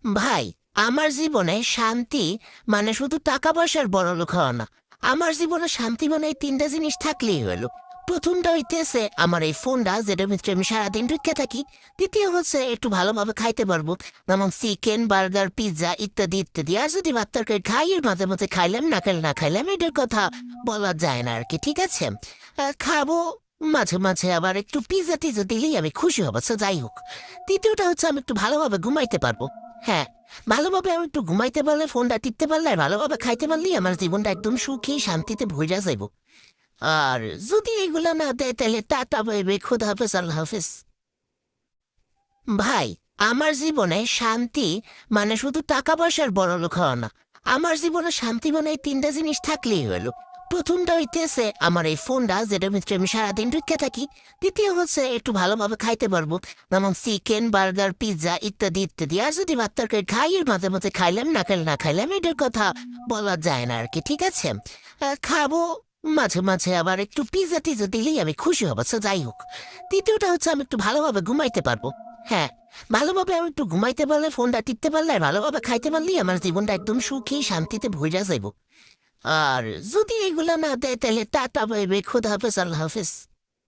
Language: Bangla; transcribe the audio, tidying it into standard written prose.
ভাই, আমার জীবনে শান্তি মানে শুধু টাকা পয়সার বড়লোক হওয়া না। আমার জীবনে শান্তি মানে এই তিনটা জিনিস থাকলেই হলো। প্রথমটা হইতেছে আমার এই ফোনটা, যেটার ভিতরে আমি সারাদিন ঢুকে থাকি। দ্বিতীয় হচ্ছে একটু ভালোভাবে খাইতে পারবো, যেমন চিকেন, বার্গার, পিৎজা ইত্যাদি ইত্যাদি। আর যদি ভাত তরকারি খাই, এর মাঝে মাঝে খাইলাম, না খেলে না খাইলাম, এটার কথা বলা যায় না আর কি, ঠিক আছে। খাবো, মাঝে মাঝে আবার একটু পিৎজা টিজা দিলেই আমি খুশি হবো, সে যাই হোক। তৃতীয়টা হচ্ছে আমি একটু ভালোভাবে ঘুমাইতে পারবো। হ্যাঁ, ভালোভাবে আমি একটু ঘুমাইতে পারলে, ফোনটা টিপতে পারলে, আর ভালোভাবে খাইতে পারলেই আমার জীবনটা একদম সুখী শান্তিতে ভইরা যাইব। আর যদি এগুলা না দেয় তাহলে টাটা বাই বাই, খোদা হাফেজ, আল্লাহ হাফেজ। ভাই, আমার জীবনে শান্তি মানে শুধু টাকা পয়সার বড়লোক হওয়া না। আমার জীবনে শান্তি মানে এই তিনটা জিনিস থাকলেই হলো। প্রথমটা হইতেছে আমার এই ফোনটা, যেটার ভিতরে আমি সারাদিন ঢুকে থাকি। দ্বিতীয় হচ্ছে একটু ভালোভাবে খাইতে পারবো, যেমন চিকেন, বার্গার, পিৎজা ইত্যাদি ইত্যাদি। আর যদি ভাত তরকারি খাই, এর মাঝে মাঝে খাইলাম, না খেলে না খাইলাম, এটার কথা বলা যায় না আর কি, ঠিক আছে। খাবো, মাঝে মাঝে আবার একটু পিৎজা টিজা দিলেই আমি খুশি হবো, সে যাই হোক। তৃতীয়টা হচ্ছে আমি একটু ভালোভাবে ঘুমাইতে পারবো। হ্যাঁ, ভালোভাবে আমি একটু ঘুমাইতে পারলে, ফোনটা টিপতে পারলে, আর ভালোভাবে খাইতে পারলেই আমার জীবনটা একদম সুখী শান্তিতে ভইরা যাইব। আর যদি এগুলা না দেয় তাহলে টাটা বাই বাই, খোদা হাফেজ, আল্লাহ হাফেজ।